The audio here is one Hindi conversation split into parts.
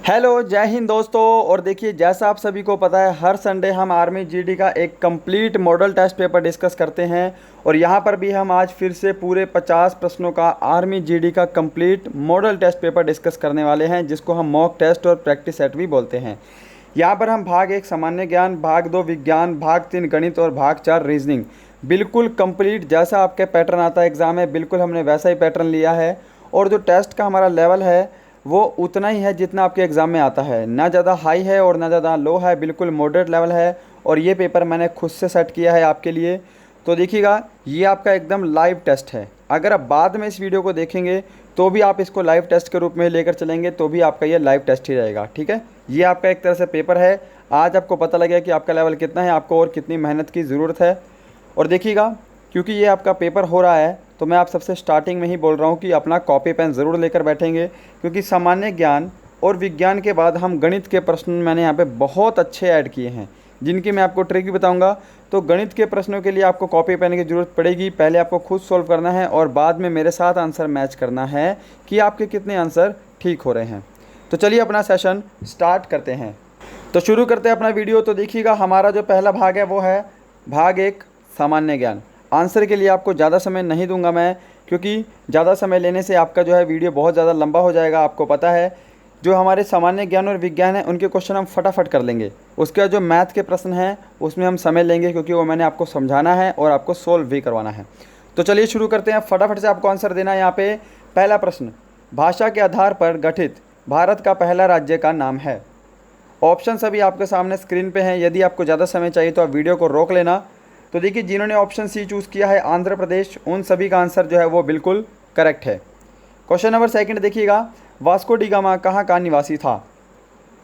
हेलो, जय हिंद दोस्तों। और देखिए, जैसा आप सभी को पता है, हर संडे हम आर्मी जीडी का एक complete model test paper discuss करते हैं। और यहाँ पर भी हम आज फिर से पूरे 50 प्रश्नों का आर्मी जीडी का complete model test paper discuss करने वाले हैं, जिसको हम मॉक टेस्ट और प्रैक्टिस सेट भी बोलते हैं। यहाँ पर हम भाग 1 सामान्य ज्ञान, भाग 2 विज्ञान, भाग 3 गणित और भाग 4 रीजनिंग बिल्कुल कंप्लीट जैसा आपके पैटर्न आता है एग्ज़ाम में, बिल्कुल हमने वैसा ही पैटर्न लिया है। और जो टेस्ट का हमारा लेवल है वो उतना ही है जितना आपके एग्ज़ाम में आता है, ना ज़्यादा हाई है और ना ज़्यादा लो है, बिल्कुल मॉडरेट लेवल है। और ये पेपर मैंने खुद से सेट किया है आपके लिए। तो देखिएगा, ये आपका एकदम लाइव टेस्ट है। अगर आप बाद में इस वीडियो को देखेंगे तो भी आप इसको लाइव टेस्ट के रूप में लेकर चलेंगे तो भी आपका ये लाइव टेस्ट ही रहेगा, ठीक है। ये आपका एक तरह से पेपर है। आज आपको पता लगेगा कि आपका लेवल कितना है, आपको और कितनी मेहनत की ज़रूरत है। और देखिएगा, क्योंकि ये आपका पेपर हो रहा है तो मैं आप सबसे स्टार्टिंग में ही बोल रहा हूँ कि अपना कॉपी पेन ज़रूर लेकर बैठेंगे, क्योंकि सामान्य ज्ञान और विज्ञान के बाद हम गणित के प्रश्न मैंने यहाँ पे बहुत अच्छे ऐड किए हैं, जिनकी मैं आपको ट्रिक भी बताऊँगा। तो गणित के प्रश्नों के लिए आपको कॉपी पेन की ज़रूरत पड़ेगी। पहले आपको खुद सॉल्व करना है और बाद में मेरे साथ आंसर मैच करना है कि आपके कितने आंसर ठीक हो रहे हैं। तो चलिए अपना सेशन स्टार्ट करते हैं। तो शुरू करते हैं अपना वीडियो। तो देखिएगा, हमारा जो पहला भाग है वो है भाग 1 सामान्य ज्ञान। आंसर के लिए आपको ज़्यादा समय नहीं दूंगा मैं, क्योंकि ज़्यादा समय लेने से आपका जो है वीडियो बहुत ज़्यादा लंबा हो जाएगा। आपको पता है, जो हमारे सामान्य ज्ञान और विज्ञान है उनके क्वेश्चन हम फटाफट कर लेंगे। उसके बाद जो मैथ के प्रश्न हैं उसमें हम समय लेंगे, क्योंकि वो मैंने आपको समझाना है और आपको सोल्व भी करवाना है। तो चलिए शुरू करते हैं। फटाफट से आपको आंसर देना है। यहाँ पे पहला प्रश्न, भाषा के आधार पर गठित भारत का पहला राज्य का नाम है। ऑप्शन सभी आपके सामने स्क्रीन पे हैं। यदि आपको ज़्यादा समय चाहिए तो आप वीडियो को रोक लेना। तो देखिए, जिन्होंने ऑप्शन सी चूज़ किया है आंध्र प्रदेश, उन सभी का आंसर जो है वो बिल्कुल करेक्ट है। क्वेश्चन नंबर 2 देखिएगा, वास्को डी गामा कहाँ का निवासी था।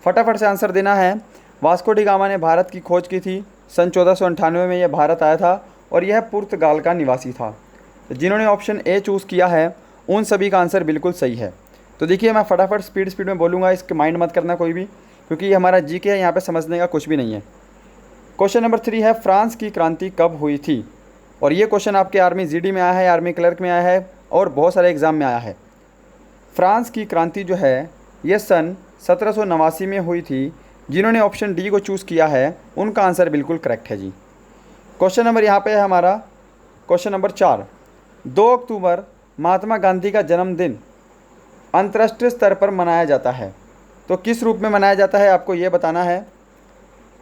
फटाफट से आंसर देना है। वास्को डी गामा ने भारत की खोज की थी। सन 1498 में यह भारत आया था और यह पुर्तगाल का निवासी था। तो जिन्होंने ऑप्शन ए चूज़ किया है उन सभी का आंसर बिल्कुल सही है। तो देखिए, मैं फटाफट स्पीड में बोलूँगा, इसके माइंड मत करना कोई भी, क्योंकि ये हमारा जीके है, यहाँ पे समझने का कुछ भी नहीं है। क्वेश्चन नंबर 3 है, फ्रांस की क्रांति कब हुई थी। और ये क्वेश्चन आपके आर्मी जीडी में आया है, आर्मी क्लर्क में आया है और बहुत सारे एग्जाम में आया है। फ्रांस की क्रांति जो है ये सन 1789 में हुई थी। जिन्होंने ऑप्शन डी को चूज़ किया है उनका आंसर बिल्कुल करेक्ट है जी। क्वेश्चन नंबर यहाँ पे है हमारा क्वेश्चन नंबर 4, 2 अक्टूबर महात्मा गांधी का जन्मदिन अंतर्राष्ट्रीय स्तर पर मनाया जाता है। तो किस रूप में मनाया जाता है आपको ये बताना है।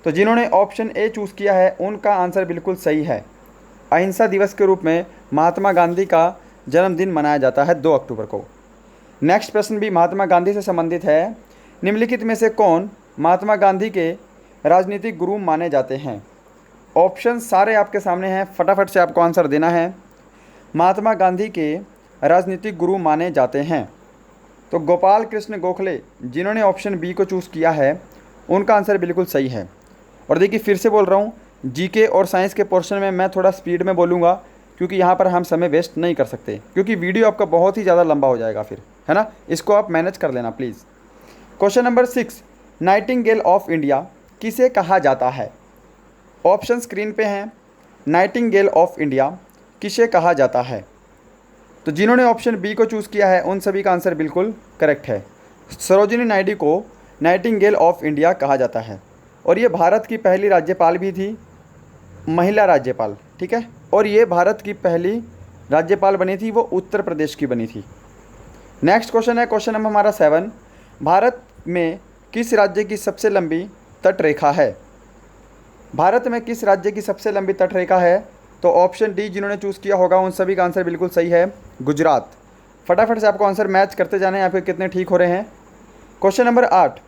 तो जिन्होंने ऑप्शन ए चूज़ किया है उनका आंसर बिल्कुल सही है। अहिंसा दिवस के रूप में महात्मा गांधी का जन्मदिन मनाया जाता है 2 अक्टूबर को। नेक्स्ट प्रश्न भी महात्मा गांधी से संबंधित है। निम्नलिखित में से कौन महात्मा गांधी के राजनीतिक गुरु माने जाते हैं। ऑप्शन सारे आपके सामने हैं, फटाफट से आपको आंसर देना है। महात्मा गांधी के राजनीतिक गुरु माने जाते हैं तो गोपाल कृष्ण गोखले, जिन्होंने ऑप्शन बी को चूज़ किया है उनका आंसर बिल्कुल सही है। और देखिए, फिर से बोल रहा हूँ, जीके और साइंस के पोर्शन में मैं थोड़ा स्पीड में बोलूँगा, क्योंकि यहाँ पर हम समय वेस्ट नहीं कर सकते, क्योंकि वीडियो आपका बहुत ही ज़्यादा लंबा हो जाएगा फिर, है ना। इसको आप मैनेज कर लेना please. Question number 6, Nightingale of India किसे कहा जाता है। ऑप्शन स्क्रीन पे हैं। नाइटिंगेल ऑफ इंडिया किसे कहा जाता है। तो जिन्होंने ऑप्शन बी को चूज़ किया है उन सभी का आंसर बिल्कुल करेक्ट है। सरोजिनी नायडू को नाइटिंगेल ऑफ इंडिया कहा जाता है और ये भारत की पहली राज्यपाल भी थी, महिला राज्यपाल, ठीक है। और ये भारत की पहली राज्यपाल बनी थी, वो उत्तर प्रदेश की बनी थी। नेक्स्ट क्वेश्चन है क्वेश्चन नंबर हमारा 7, भारत में किस राज्य की सबसे लंबी तट रेखा है। भारत में किस राज्य की सबसे लंबी तट रेखा है। तो ऑप्शन डी जिन्होंने चूज़ किया होगा उन सभी का आंसर बिल्कुल सही है, गुजरात। फटाफट से आपको आंसर मैच करते जाने हैं, आपके कितने ठीक हो रहे हैं। क्वेश्चन नंबर 8,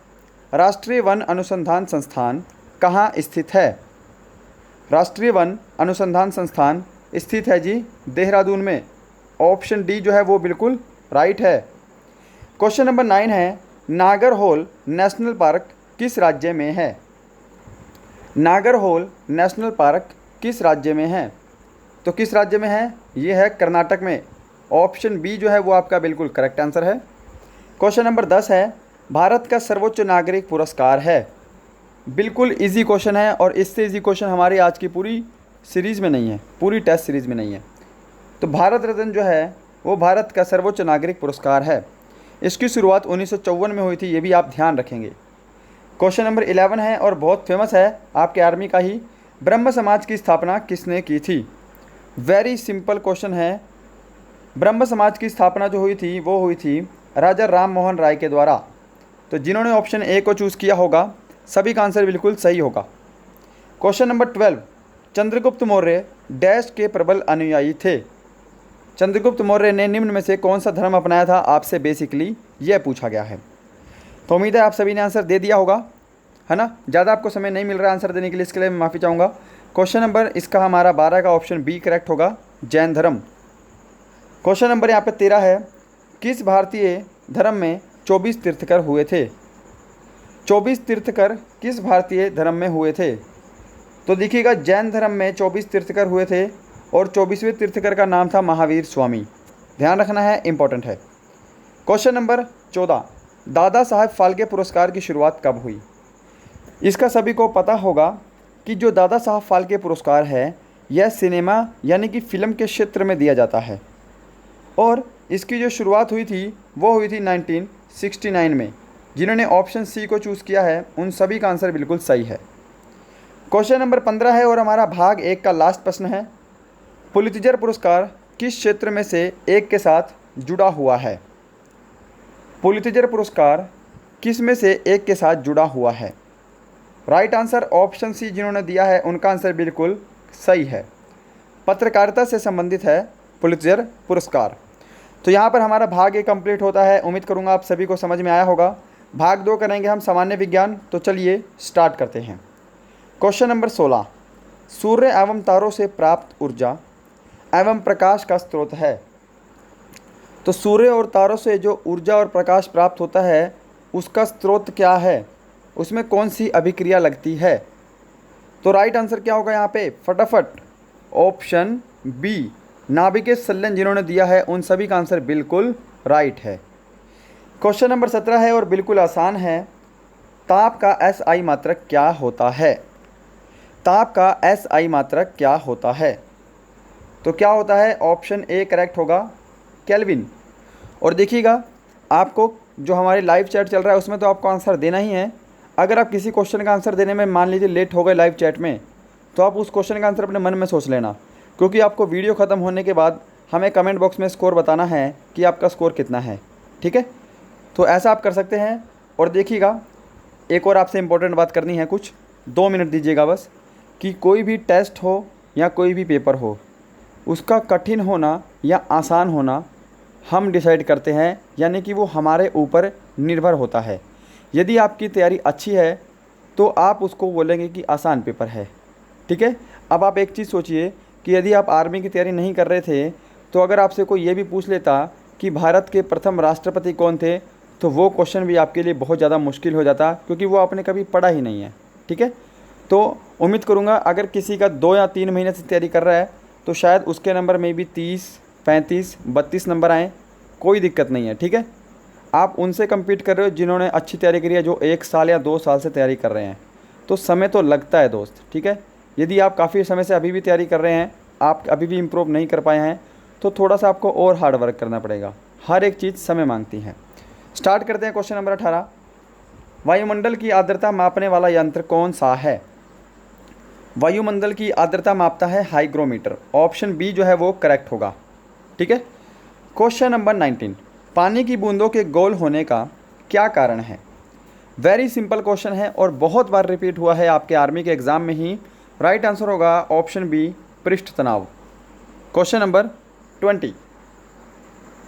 राष्ट्रीय वन अनुसंधान संस्थान कहाँ स्थित है। राष्ट्रीय वन अनुसंधान संस्थान स्थित है जी देहरादून में। ऑप्शन डी जो है वो बिल्कुल राइट है। क्वेश्चन नंबर 9 है, नागरहोल नेशनल पार्क किस राज्य में है। नागरहोल नेशनल पार्क किस राज्य में है। तो किस राज्य में है, ये है कर्नाटक में। ऑप्शन बी जो है वो आपका बिल्कुल करेक्ट आंसर है। क्वेश्चन नंबर 10 है, भारत का सर्वोच्च नागरिक पुरस्कार है। बिल्कुल इजी क्वेश्चन है और इससे इजी क्वेश्चन हमारी आज की पूरी सीरीज़ में नहीं है, पूरी टेस्ट सीरीज़ में नहीं है। तो भारत रत्न जो है वो भारत का सर्वोच्च नागरिक पुरस्कार है। इसकी शुरुआत 1954 में हुई थी, ये भी आप ध्यान रखेंगे। क्वेश्चन नंबर 11 है और बहुत फेमस है, आपके आर्मी का ही। ब्रह्म समाज की स्थापना किसने की थी? वेरी सिंपल क्वेश्चन है। ब्रह्म समाज की स्थापना जो हुई थी वो हुई थी राजा राम मोहन राय के द्वारा। तो जिन्होंने ऑप्शन ए को चूज़ किया होगा सभी का आंसर बिल्कुल सही होगा। Question number 12, Chandragupta Maurya dash के प्रबल अनुयायी थे। चंद्रगुप्त मौर्य ने निम्न में से कौन सा धर्म अपनाया था, आपसे बेसिकली यह पूछा गया है। तो उम्मीद है आप सभी ने आंसर दे दिया होगा, है ना। ज़्यादा आपको समय नहीं मिल रहा है आंसर देने के लिए, इसके लिए मैं माफ़ी चाहूँगा। क्वेश्चन नंबर इसका हमारा 12 का ऑप्शन बी करेक्ट होगा, जैन धर्म। क्वेश्चन नंबर यहाँ पे 13 है, किस भारतीय धर्म में 24 तीर्थकर हुए थे? 24 तीर्थकर किस भारतीय धर्म में हुए थे? तो देखिएगा, जैन धर्म में 24 तीर्थकर हुए थे और 24वें तीर्थकर का नाम था महावीर स्वामी। ध्यान रखना है, इंपॉर्टेंट है। क्वेश्चन नंबर 14, दादा साहब फाल्के पुरस्कार की शुरुआत कब हुई? इसका सभी को पता होगा कि जो दादा साहब फाल्के पुरस्कार है यह सिनेमा यानी कि फ़िल्म के क्षेत्र में दिया जाता है और इसकी जो शुरुआत हुई थी वो हुई थी 1969 में। जिन्होंने ऑप्शन सी को चूज़ किया है उन सभी का आंसर बिल्कुल सही है। क्वेश्चन नंबर 15 है और हमारा भाग 1 का लास्ट प्रश्न है, पुलित्ज़र पुरस्कार किस क्षेत्र में से एक के साथ जुड़ा हुआ है? पुलित्ज़र पुरस्कार किस में से एक के साथ जुड़ा हुआ है? राइट आंसर ऑप्शन सी जिन्होंने दिया है उनका आंसर बिल्कुल सही है। पत्रकारिता से संबंधित है पुलित्ज़र पुरस्कार। तो यहाँ पर हमारा भाग 1 कंप्लीट होता है। उम्मीद करूँगा आप सभी को समझ में आया होगा। भाग 2 करेंगे हम सामान्य विज्ञान। तो चलिए स्टार्ट करते हैं। क्वेश्चन नंबर 16, सूर्य एवं तारों से प्राप्त ऊर्जा एवं प्रकाश का स्रोत है। तो सूर्य और तारों से जो ऊर्जा और प्रकाश प्राप्त होता है उसका स्रोत क्या है, उसमें कौन सी अभिक्रिया लगती है? तो राइट आंसर क्या होगा यहाँ पे? फटाफट ऑप्शन बी, नाभिकीय संलयन जिन्होंने दिया है उन सभी का आंसर बिल्कुल राइट है। क्वेश्चन नंबर 17 है और बिल्कुल आसान है, ताप का SI मात्रक क्या होता है? ताप का SI मात्रक क्या होता है? तो क्या होता है? ऑप्शन ए करेक्ट होगा, केल्विन। और देखिएगा, आपको जो हमारी लाइव चैट चल रहा है उसमें तो आपको आंसर देना ही है। अगर आप किसी क्वेश्चन का आंसर देने में मान लीजिए लेट हो गए लाइव चैट में, तो आप उस क्वेश्चन का आंसर अपने मन में सोच लेना, क्योंकि आपको वीडियो ख़त्म होने के बाद हमें कमेंट बॉक्स में स्कोर बताना है कि आपका स्कोर कितना है। ठीक है, तो ऐसा आप कर सकते हैं। और देखिएगा, एक और आपसे इम्पोर्टेंट बात करनी है, कुछ 2 मिनट दीजिएगा बस, कि कोई भी टेस्ट हो या कोई भी पेपर हो उसका कठिन होना या आसान होना हम डिसाइड करते हैं, यानी कि वो हमारे ऊपर निर्भर होता है। यदि आपकी तैयारी अच्छी है तो आप उसको बोलेंगे कि आसान पेपर है। ठीक है, अब आप एक चीज़ सोचिए कि यदि आप आर्मी की तैयारी नहीं कर रहे थे तो अगर आपसे कोई ये भी पूछ लेता कि भारत के प्रथम राष्ट्रपति कौन थे, तो वो क्वेश्चन भी आपके लिए बहुत ज़्यादा मुश्किल हो जाता, क्योंकि वो आपने कभी पढ़ा ही नहीं है। ठीक है, तो उम्मीद करूँगा अगर किसी का 2 या 3 महीने से तैयारी कर रहा है तो शायद उसके नंबर में भी 30, 35, 32 नंबर आएँ, कोई दिक्कत नहीं है। ठीक है, आप उनसे कम्पीट कर रहे हो जिन्होंने अच्छी तैयारी करी है, जो 1 साल या 2 साल से तैयारी कर रहे हैं, तो समय तो लगता है दोस्त। ठीक है, यदि आप काफ़ी समय से अभी भी तैयारी कर रहे हैं, आप अभी भी इम्प्रूव नहीं कर पाए हैं, तो थोड़ा सा आपको और हार्ड वर्क करना पड़ेगा। हर एक चीज़ समय मांगती है। स्टार्ट करते हैं क्वेश्चन नंबर 18, वायुमंडल की आर्द्रता मापने वाला यंत्र कौन सा है? वायुमंडल की आर्द्रता मापता है हाइग्रोमीटर। ऑप्शन बी जो है वो करेक्ट होगा। ठीक है, क्वेश्चन नंबर 19, पानी की बूंदों के गोल होने का क्या कारण है? वेरी सिंपल क्वेश्चन है और बहुत बार रिपीट हुआ है आपके आर्मी के एग्जाम में ही। राइट आंसर होगा ऑप्शन बी, पृष्ठ तनाव। क्वेश्चन नंबर 20,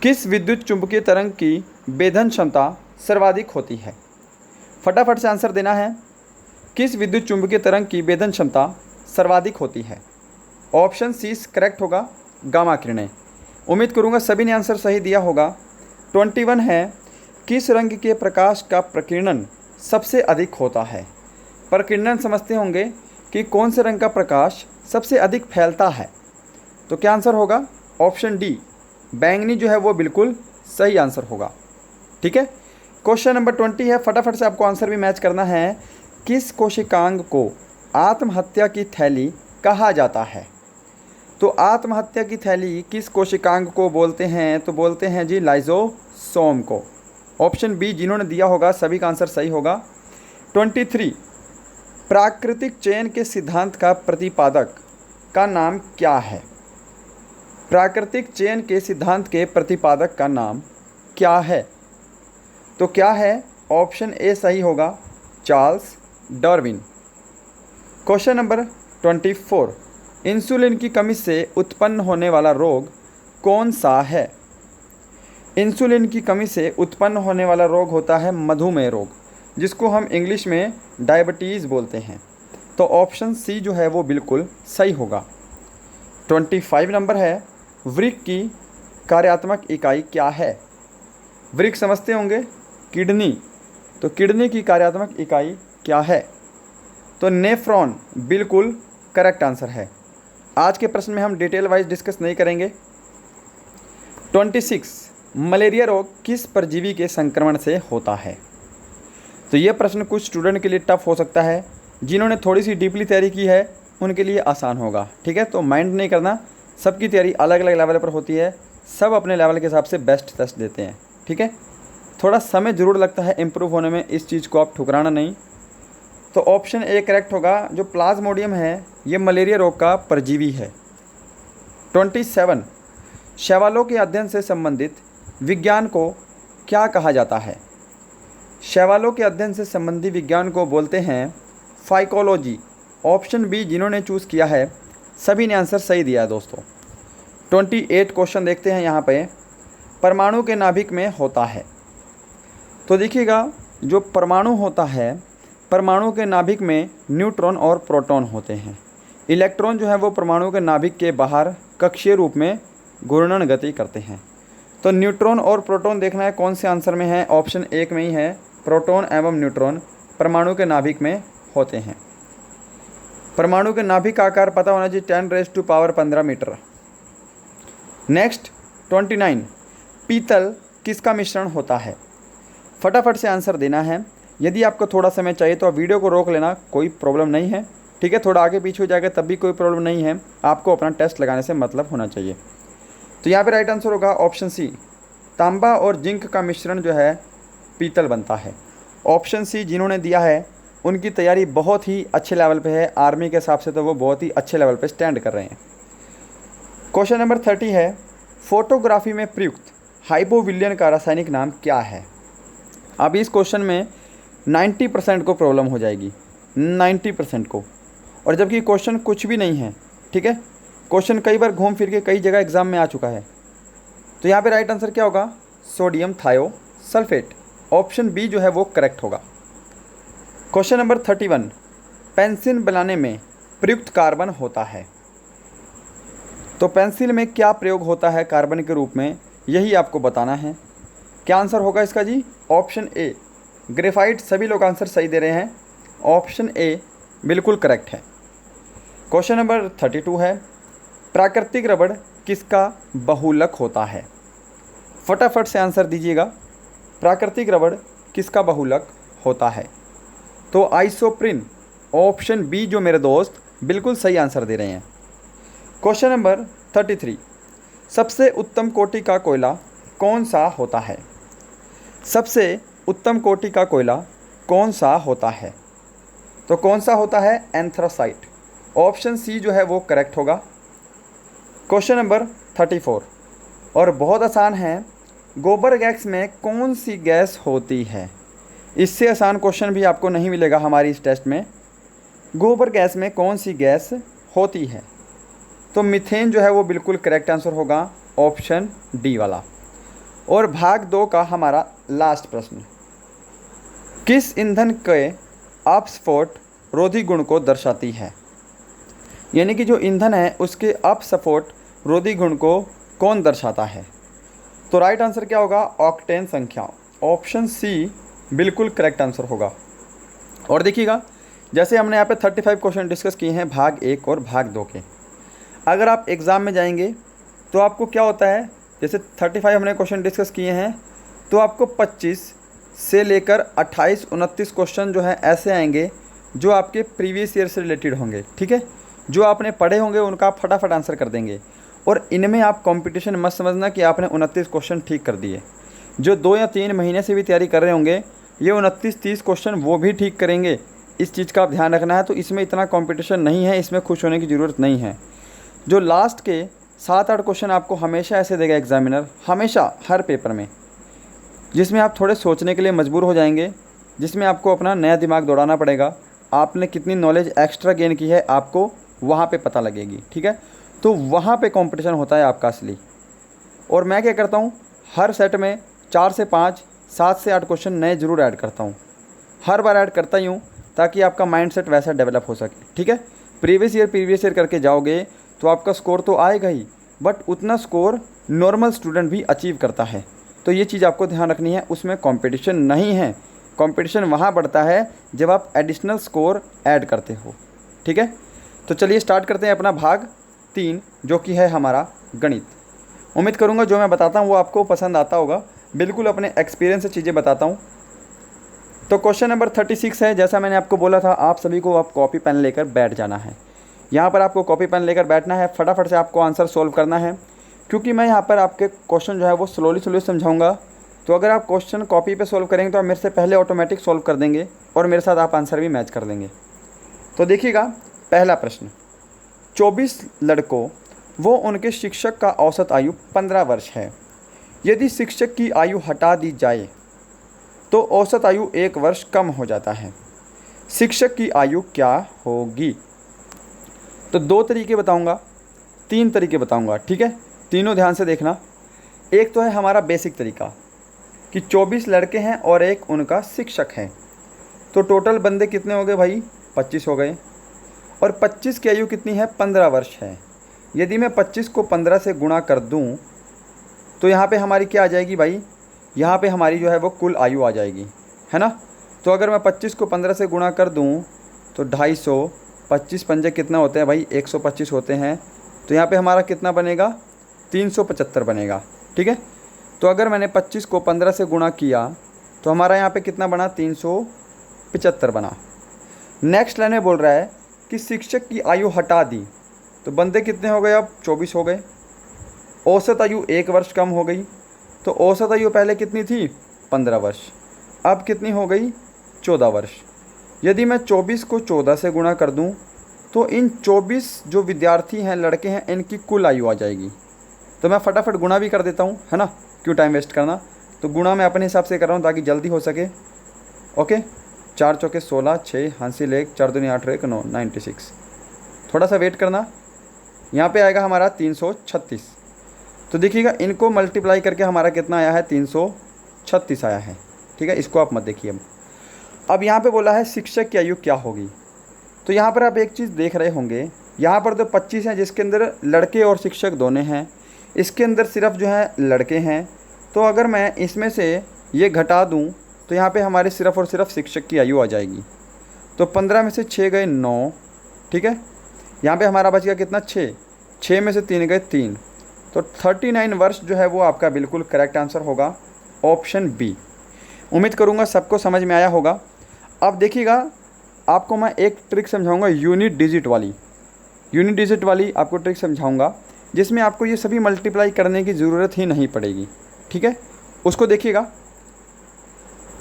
किस विद्युत चुंबकीय तरंग की वेधन क्षमता सर्वाधिक होती है? फटाफट से आंसर देना है। किस विद्युत चुंबकीय तरंग की वेधन क्षमता सर्वाधिक होती है? ऑप्शन सी करेक्ट होगा, गामा किरणें। उम्मीद करूंगा सभी ने आंसर सही दिया होगा। 21 है, किस रंग के प्रकाश का प्रकीर्णन सबसे अधिक होता है? प्रकीर्णन समझते होंगे कि कौन से रंग का प्रकाश सबसे अधिक फैलता है। तो क्या आंसर होगा? ऑप्शन डी, बैंगनी जो है वो बिल्कुल सही आंसर होगा। ठीक है, क्वेश्चन नंबर 20 है, फटाफट से आपको आंसर भी मैच करना है। किस कोशिकांग को आत्महत्या की थैली कहा जाता है? तो आत्महत्या की थैली किस कोशिकांग को बोलते हैं? तो बोलते हैं जी लाइजोसोम को। ऑप्शन बी जिन्होंने दिया होगा सभी का आंसर सही होगा। 23, प्राकृतिक चयन के सिद्धांत का प्रतिपादक का नाम क्या है? प्राकृतिक चयन के सिद्धांत के प्रतिपादक का नाम क्या है? तो क्या है? ऑप्शन ए सही होगा, Charles Darwin. Question number 24, insulin की कमी से उत्पन्न होने वाला रोग कौन सा है? इंसुलिन की कमी से उत्पन्न होने वाला रोग होता है मधुमेह रोग, जिसको हम इंग्लिश में डायबिटीज़ बोलते हैं। तो ऑप्शन सी जो है वो बिल्कुल सही होगा। 25 नंबर है, वृक्क की कार्यात्मक इकाई क्या है? वृक्क समझते होंगे, किडनी। तो किडनी की कार्यात्मक इकाई क्या है? तो नेफ्रॉन बिल्कुल करेक्ट आंसर है। आज के प्रश्न में हम डिटेल वाइज डिस्कस नहीं करेंगे। 26, मलेरिया रोग किस परजीवी के संक्रमण से होता है? तो ये प्रश्न कुछ स्टूडेंट के लिए टफ हो सकता है, जिन्होंने थोड़ी सी डीपली तैयारी की है उनके लिए आसान होगा। ठीक है, तो माइंड नहीं करना, सबकी तैयारी अलग अलग लेवल पर होती है, सब अपने लेवल के हिसाब से बेस्ट टेस्ट देते हैं। ठीक है, थोड़ा समय ज़रूर लगता है इम्प्रूव होने में, इस चीज़ को आप ठुकराना नहीं। तो ऑप्शन ए करेक्ट होगा, जो प्लाज्मोडियम है ये मलेरिया रोग का परजीवी है। 27, शैवालों के अध्ययन से संबंधित विज्ञान को क्या कहा जाता है? शैवालों के अध्ययन से संबंधित विज्ञान को बोलते हैं फाइकोलॉजी। ऑप्शन बी जिन्होंने चूज़ किया है सभी ने आंसर सही दिया है दोस्तों। 28 क्वेश्चन देखते हैं यहाँ पे, परमाणु के नाभिक में होता है। तो देखिएगा, जो परमाणु होता है, परमाणु के नाभिक में न्यूट्रॉन और प्रोटॉन होते हैं। इलेक्ट्रॉन जो है वो परमाणु के नाभिक के बाहर कक्षीय रूप में घूर्णन गति करते हैं। तो न्यूट्रॉन और प्रोटॉन देखना है कौन से आंसर में है, ऑप्शन एक में ही है, प्रोटॉन एवं न्यूट्रॉन परमाणु के नाभिक में होते हैं। परमाणु के नाभिक का आकार पता होना चाहिए, 10⁻15 मीटर। नेक्स्ट 29, पीतल किसका मिश्रण होता है? फटाफट से आंसर देना है। यदि आपको थोड़ा समय चाहिए तो आप वीडियो को रोक लेना, कोई प्रॉब्लम नहीं है। ठीक है, थोड़ा आगे पीछे हो जाएगा तब भी कोई प्रॉब्लम नहीं है, आपको अपना टेस्ट लगाने से मतलब होना चाहिए। तो यहाँ पे राइट आंसर होगा ऑप्शन सी, तांबा और जिंक का मिश्रण जो है पीतल बनता है। ऑप्शन सी जिन्होंने दिया है उनकी तैयारी बहुत ही अच्छे लेवल पे है, आर्मी के हिसाब से तो वो बहुत ही अच्छे लेवल पे स्टैंड कर रहे हैं। क्वेश्चन नंबर 30 है, फोटोग्राफी में प्रयुक्त हाइपोविलियन का रासायनिक नाम क्या है? अब इस क्वेश्चन में 90% को प्रॉब्लम हो जाएगी, 90% को, और जबकि क्वेश्चन कुछ भी नहीं है। ठीक है, क्वेश्चन कई बार घूम फिर के कई जगह एग्जाम में आ चुका है। तो यहाँ पे राइट आंसर क्या होगा? Sodium thiosulphate. ऑप्शन बी जो है वो करेक्ट होगा। क्वेश्चन नंबर 31, पेंसिल बनाने में प्रयुक्त कार्बन होता है। तो पेंसिल में क्या प्रयोग होता है कार्बन के रूप में, यही आपको बताना है। क्या आंसर होगा इसका जी? Option A graphite. सभी लोग आंसर सही दे रहे हैं, ऑप्शन ए बिल्कुल करेक्ट है। क्वेश्चन नंबर 32 है, प्राकृतिक रबड़ किसका बहुलक होता है? फटाफट से आंसर दीजिएगा, प्राकृतिक रबड़ किसका बहुलक होता है? तो आइसोप्रिन। ऑप्शन बी जो मेरे दोस्त बिल्कुल सही आंसर दे रहे हैं। क्वेश्चन नंबर 33, सबसे उत्तम कोटि का कोयला कौन सा होता है? सबसे उत्तम कोटि का कोयला कौन सा होता है? तो कौन सा होता है? एंथ्रासाइट। ऑप्शन सी जो है वो करेक्ट होगा। क्वेश्चन नंबर 34, और बहुत आसान है, गोबर गैस में कौन सी गैस होती है? इससे आसान क्वेश्चन भी आपको नहीं मिलेगा हमारी इस टेस्ट में। गोबर गैस में कौन सी गैस होती है? तो मीथेन जो है वो बिल्कुल करेक्ट आंसर होगा, ऑप्शन डी वाला। और भाग 2 का हमारा लास्ट प्रश्न, किस ईंधन के अपस्फोट रोधी गुण को दर्शाती है? यानी कि जो ईंधन है उसके अपस्फोट रोधी गुण को कौन दर्शाता है? तो राइट आंसर क्या होगा? ऑक्टेन संख्या। ऑप्शन सी बिल्कुल करेक्ट आंसर होगा। और देखिएगा, जैसे हमने यहाँ पे 35 क्वेश्चन डिस्कस किए हैं भाग 1 और भाग 2 के, अगर आप एग्ज़ाम में जाएंगे तो आपको क्या होता है, जैसे 35 हमने क्वेश्चन डिस्कस किए हैं तो आपको 25 से लेकर 28-29 क्वेश्चन जो है ऐसे आएंगे जो आपके प्रीवियस ईयर से रिलेटेड होंगे। ठीक है, जो आपने पढ़े होंगे उनका आप फटाफट आंसर कर देंगे, और इनमें आप कंपटीशन मत समझना कि आपने 29 क्वेश्चन ठीक कर दिए, जो 2 या 3 महीने से भी तैयारी कर रहे होंगे, ये 29-30 क्वेश्चन वो भी ठीक करेंगे। इस चीज़ का आप ध्यान रखना है। तो इसमें इतना कंपटीशन नहीं है, इसमें खुश होने की ज़रूरत नहीं है। जो लास्ट के 7-8 क्वेश्चन आपको हमेशा ऐसे देगा एग्जामिनर, हमेशा हर पेपर में, जिसमें आप थोड़े सोचने के लिए मजबूर हो जाएंगे, जिसमें आपको अपना नया दिमाग दौड़ाना पड़ेगा। आपने कितनी नॉलेज एक्स्ट्रा गेन की है आपको वहाँ पे पता लगेगी, ठीक है। तो वहाँ पे कंपटीशन होता है आपका असली। और मैं क्या करता हूँ, हर सेट में 4 से 5, 7 से 8 क्वेश्चन नए ज़रूर ऐड करता हूँ, हर बार ऐड करता ही हूँ, ताकि आपका माइंडसेट वैसा डेवलप हो सके, ठीक है। प्रीवियस ईयर करके जाओगे तो आपका स्कोर तो आएगा ही, बट उतना स्कोर नॉर्मल स्टूडेंट भी अचीव करता है। तो ये चीज़ आपको ध्यान रखनी है, उसमें कंपटीशन नहीं है। कंपटीशन वहाँ बढ़ता है जब आप एडिशनल स्कोर ऐड करते हो, ठीक है। तो चलिए स्टार्ट करते हैं अपना भाग 3, जो कि है हमारा गणित। उम्मीद करूँगा जो मैं बताता हूँ वो आपको पसंद आता होगा, बिल्कुल अपने एक्सपीरियंस से चीज़ें बताता हूँ। तो क्वेश्चन नंबर 36 है। जैसा मैंने आपको बोला था, आप सभी को आप कॉपी पेन लेकर बैठ जाना है। यहाँ पर आपको कॉपी पेन लेकर बैठना है, फटाफट से आपको आंसर सोल्व करना है, क्योंकि मैं यहाँ पर आपके क्वेश्चन जो है वो स्लोली समझाऊंगा। तो अगर आप क्वेश्चन कॉपी पे सोल्व करेंगे तो आप मेरे से पहले ऑटोमेटिक सोल्व कर देंगे और मेरे साथ आप आंसर भी मैच कर देंगे। तो देखिएगा, पहला प्रश्न, 24 लड़कों वो उनके शिक्षक का औसत आयु 15 वर्ष है। यदि शिक्षक की आयु हटा दी जाए तो औसत आयु 1 वर्ष कम हो जाता है। शिक्षक की आयु क्या होगी? तो 2 तरीके बताऊंगा, 3 तरीके बताऊंगा, ठीक है। तीनों ध्यान से देखना। एक तो है हमारा बेसिक तरीका कि 24 लड़के हैं और एक उनका शिक्षक है, तो टोटल बंदे कितने हो गए भाई? 25 हो गए। और 25 की आयु कितनी है? 15 वर्ष है। यदि मैं 25 को 15 से गुणा कर दूं तो यहाँ पे हमारी क्या आ जाएगी भाई? यहाँ पे हमारी जो है वो कुल आयु आ जाएगी, है ना। तो अगर मैं 25 को 15 से गुणा कर दूं तो 250, 25 पंजे कितना होते हैं भाई? 125 होते हैं। तो यहाँ पे हमारा कितना बनेगा? 375 बनेगा, ठीक है। तो अगर मैंने 25 को 15 से गुणा किया तो हमारा यहाँ पे कितना बना? 375 बना। नेक्स्ट लाइन में बोल रहा है कि शिक्षक की आयु हटा दी, तो बंदे कितने हो गए? अब 24 हो गए। औसत आयु 1 वर्ष कम हो गई, तो औसत आयु पहले कितनी थी? 15 वर्ष, अब कितनी हो गई? 14 वर्ष। यदि मैं 24 को 14 से गुणा कर दूं तो इन 24 जो विद्यार्थी हैं, लड़के हैं, इनकी कुल आयु आ जाएगी। तो मैं फटाफट गुणा भी कर देता हूं, है ना, क्यों टाइम वेस्ट करना। तो गुणा मैं अपने हिसाब से कर रहा हूं ताकि जल्दी हो सके। ओके, 4 चौके 16, 6 हासिल 1, 4 दूनी 8 1 9, 96। थोड़ा सा वेट करना, यहाँ पे आएगा हमारा 336। तो देखिएगा, इनको मल्टीप्लाई करके हमारा कितना आया है? 336 आया है, ठीक है। इसको आप मत देखिए। अब यहाँ पे बोला है शिक्षक की आयु क्या होगी। तो यहाँ पर आप एक चीज़ देख रहे होंगे, यहाँ पर तो 25 हैं जिसके अंदर लड़के और शिक्षक दोनों हैं, इसके अंदर सिर्फ जो है लड़के हैं। तो अगर मैं इसमें से ये घटा दूँ तो यहाँ पे हमारे सिर्फ और सिर्फ शिक्षक की आयु आ जाएगी। तो 15 में से 6 गए 9, ठीक है। यहाँ पे हमारा बच गया कितना? 6 में से 3 गए 3, तो 39 वर्ष जो है वो आपका बिल्कुल करेक्ट आंसर होगा, ऑप्शन बी। उम्मीद करूँगा सबको समझ में आया होगा। अब देखिएगा, आपको मैं एक ट्रिक समझाऊंगा, यूनिट डिजिट वाली आपको ट्रिक समझाऊंगा, जिसमें आपको ये सभी मल्टीप्लाई करने की ज़रूरत ही नहीं पड़ेगी, ठीक है। उसको देखिएगा।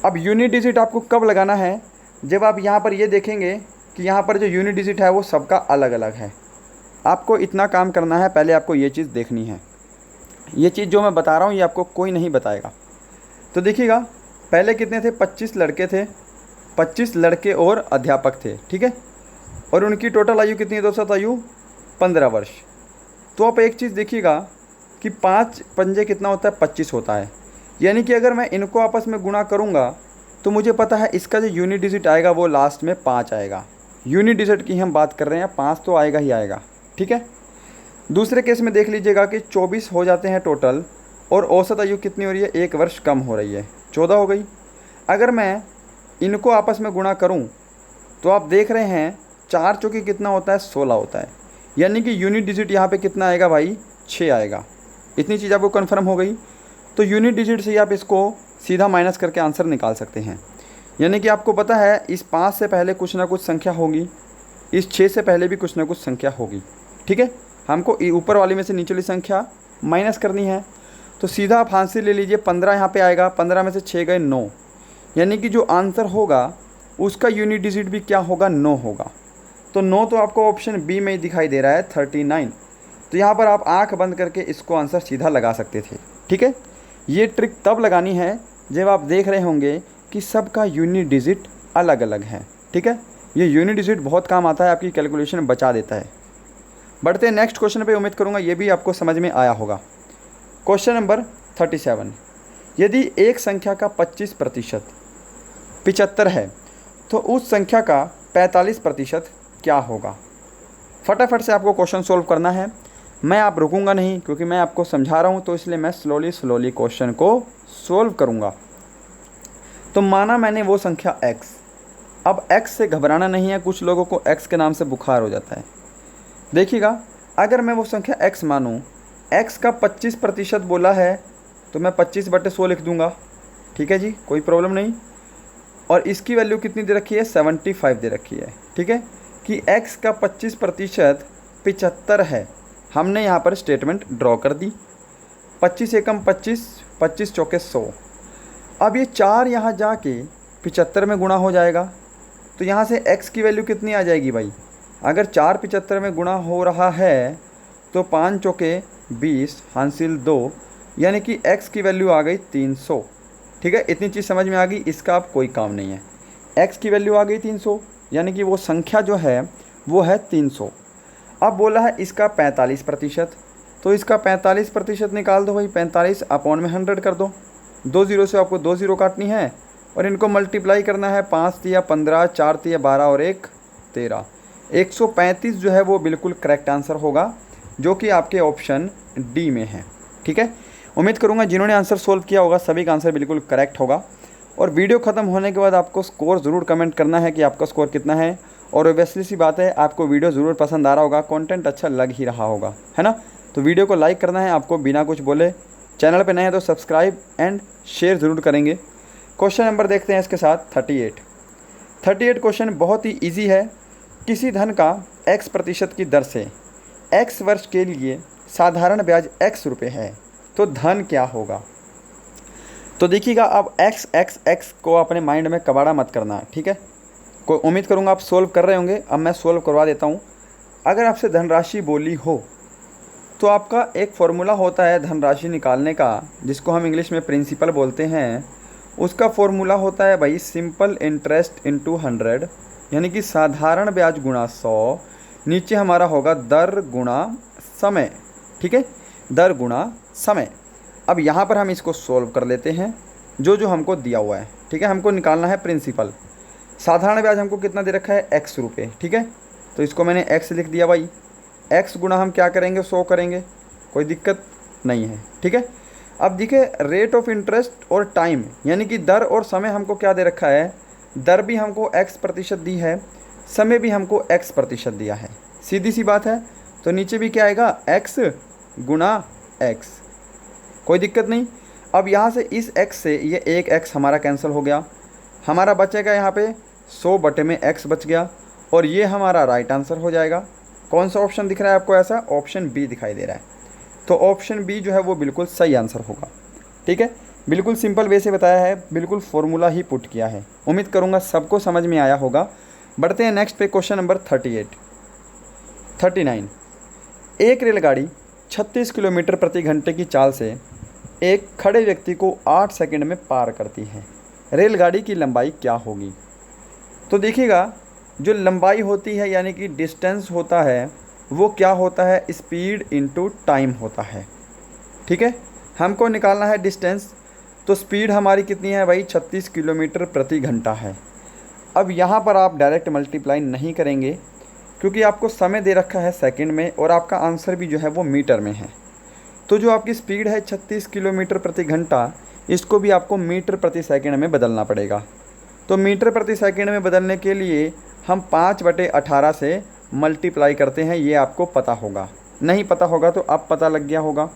अब यूनिट डिजिट आपको कब लगाना है? जब आप यहाँ पर ये देखेंगे कि यहाँ पर जो यूनिट डिजिट है वो सबका अलग अलग है। आपको इतना काम करना है, पहले आपको ये चीज़ देखनी है। ये चीज़ जो मैं बता रहा हूँ ये आपको कोई नहीं बताएगा। तो देखिएगा, पहले कितने थे? 25 लड़के थे, 25 लड़के और अध्यापक थे, ठीक है। और उनकी टोटल आयु कितनी है? औसत आयु 15 वर्ष। तो आप एक चीज़ देखिएगा कि 5 पंजे कितना होता है? 25 होता है। यानी कि अगर मैं इनको आपस में गुणा करूँगा तो मुझे पता है इसका जो यूनिट डिजिट आएगा वो लास्ट में 5 आएगा। यूनिट डिजिट की हम बात कर रहे हैं, 5 तो आएगा ही आएगा, ठीक है। दूसरे केस में देख लीजिएगा कि 24 हो जाते हैं टोटल और औसत आयु कितनी हो रही है? 1 वर्ष कम हो रही है, 14 हो गई। अगर मैं इनको आपस में गुणा करूं तो आप देख रहे हैं 4 चौकी कितना होता है? 16 होता है। यानी कि यूनिट डिजिट यहाँ पे कितना आएगा भाई? 6 आएगा। इतनी चीज़ आपको कन्फर्म हो गई। तो यूनिट डिजिट से ही आप इसको सीधा माइनस करके आंसर निकाल सकते हैं। यानी कि आपको पता है इस 5 से पहले कुछ ना कुछ संख्या होगी, इस 6 से पहले भी कुछ ना कुछ संख्या होगी, ठीक है। हमको ऊपर वाले में से नीचे वाली संख्या माइनस करनी है। तो सीधा आप हाथ से ले लीजिए, 15 यहाँ पे आएगा, 15 में से 6 गए 9, यानी कि जो आंसर होगा उसका यूनिट डिजिट भी क्या होगा, 9 होगा। तो 9 तो आपको ऑप्शन बी में ही दिखाई दे रहा है, 39। तो यहाँ पर आप आंख बंद करके इसको आंसर सीधा लगा सकते थे। ठीक है, ये ट्रिक तब लगानी है जब आप देख रहे होंगे कि सबका यूनिट डिजिट अलग अलग है। ठीक है, ये यूनिट डिजिट बहुत काम आता है, आपकी कैलकुलेशन बचा देता है। बढ़ते हैं नेक्स्ट क्वेश्चन पे, उम्मीद करूँगा ये भी आपको समझ में आया होगा। क्वेश्चन नंबर 37, यदि एक संख्या का 25% 75 है तो उस संख्या का 45% क्या होगा। फटाफट से आपको क्वेश्चन सोल्व करना है, मैं आप रुकूंगा नहीं क्योंकि मैं आपको समझा रहा हूँ, तो इसलिए मैं स्लोली क्वेश्चन को सोल्व करूँगा। तो माना मैंने वो संख्या x, अब x से घबराना नहीं है, कुछ लोगों को x के नाम से बुखार हो जाता है। देखिएगा, अगर मैं वो संख्या x मानूँ, x का 25% बोला है तो मैं 25/100 लिख दूंगा। ठीक है जी, कोई प्रॉब्लम नहीं। और इसकी वैल्यू कितनी दे रखी है, 75 दे रखी है। ठीक है, कि x का 25% 75 है, हमने यहाँ पर स्टेटमेंट ड्रॉ कर दी। 25 एकम 25, 25 चौके 100। अब ये 4 यहाँ जाके 75 में गुणा हो जाएगा, तो यहाँ से x की वैल्यू कितनी आ जाएगी भाई। अगर 4 75 में गुणा हो रहा है तो 5 चौके 20 हासिल 2, यानी कि x की वैल्यू आ गई 300। ठीक है, इतनी चीज़ समझ में आ गई, इसका अब कोई काम नहीं है। x की वैल्यू आ गई 300, यानी कि वो संख्या जो है वो है 300। अब बोला है इसका 45%, तो इसका 45% निकाल दो भाई, 45 अपॉन में 100 कर दो। 2 0 से आपको 2 0 काटनी है और इनको मल्टीप्लाई करना है। 5 तिया 15, 4 तिया 12 और 1 13। 135 जो है वो बिल्कुल करेक्ट आंसर होगा, जो कि आपके ऑप्शन डी में है। ठीक है, उम्मीद करूँगा जिन्होंने आंसर सोल्व किया होगा सभी का आंसर बिल्कुल करेक्ट होगा। और वीडियो ख़त्म होने के बाद आपको स्कोर ज़रूर कमेंट करना है कि आपका स्कोर कितना है। और ऑब्वियसली सी बात है, आपको वीडियो ज़रूर पसंद आ रहा होगा, कंटेंट अच्छा लग ही रहा होगा, है ना। तो वीडियो को लाइक करना है आपको बिना कुछ बोले। चैनल पे नए हैं तो सब्सक्राइब एंड शेयर ज़रूर करेंगे। क्वेश्चन नंबर देखते हैं इसके साथ 38 क्वेश्चन बहुत ही ईजी है। किसी धन का x% की दर से x वर्ष के लिए साधारण ब्याज x रुपये है, तो धन क्या होगा। तो देखिएगा, अब x को अपने माइंड में कबाड़ा मत करना। ठीक है, कोई उम्मीद करूँगा आप सोल्व कर रहे होंगे। अब मैं सोल्व करवा देता हूँ। अगर आपसे धनराशि बोली हो तो आपका एक फॉर्मूला होता है धनराशि निकालने का, जिसको हम इंग्लिश में प्रिंसिपल बोलते हैं। उसका फॉर्मूला होता है भाई सिंपल इंटरेस्ट इनटू 100, यानी कि साधारण ब्याज गुणा 100। नीचे हमारा होगा दर गुणा समय। ठीक है, दर गुणा समय। अब यहाँ पर हम इसको सोल्व कर लेते हैं, जो हमको दिया हुआ है। ठीक है, हमको निकालना है प्रिंसिपल। साधारण ब्याज हमको कितना दे रखा है, x रुपये। ठीक है, तो इसको मैंने x लिख दिया भाई। x गुणा हम क्या करेंगे, 100 करेंगे, कोई दिक्कत नहीं है। ठीक है, अब देखिए रेट ऑफ इंटरेस्ट और टाइम, यानी कि दर और समय हमको क्या दे रखा है। दर भी हमको x% दी है, समय भी हमको x% दिया है। सीधी सी बात है, तो नीचे भी क्या आएगा, x गुणा x, कोई दिक्कत नहीं। अब यहाँ से इस x से ये एक x हमारा कैंसिल हो गया, हमारा बचेगा यहाँ पे 100 बटे में x बच गया, और ये हमारा राइट आंसर हो जाएगा। कौन सा ऑप्शन दिख रहा है आपको ऐसा, ऑप्शन बी दिखाई दे रहा है। तो ऑप्शन बी जो है वो बिल्कुल सही आंसर होगा। ठीक है, बिल्कुल सिंपल वे से बताया है, बिल्कुल फॉर्मूला ही पुट किया है। उम्मीद करूँगा सबको समझ में आया होगा। बढ़ते हैं नेक्स्ट पे, क्वेश्चन नंबर 39। एक रेलगाड़ी 36 किलोमीटर प्रति घंटे की चाल से एक खड़े व्यक्ति को 8 सेकंड में पार करती है, रेलगाड़ी की लंबाई क्या होगी। तो देखिएगा, जो लंबाई होती है यानी कि डिस्टेंस होता है, वो क्या होता है, स्पीड इनटू टाइम होता है। ठीक है, हमको निकालना है डिस्टेंस, तो स्पीड हमारी कितनी है भाई, 36 किलोमीटर प्रति घंटा है। अब यहाँ पर आप डायरेक्ट मल्टीप्लाई नहीं करेंगे, क्योंकि आपको समय दे रखा है सेकंड में, और आपका आंसर भी जो है वो मीटर में है। तो जो आपकी स्पीड है 36 किलोमीटर प्रति घंटा, इसको भी आपको मीटर प्रति सेकंड में बदलना पड़ेगा। तो मीटर प्रति सेकंड में बदलने के लिए हम 5/18 से मल्टीप्लाई करते हैं। ये आपको पता होगा, नहीं पता होगा तो अब पता लग गया होगा।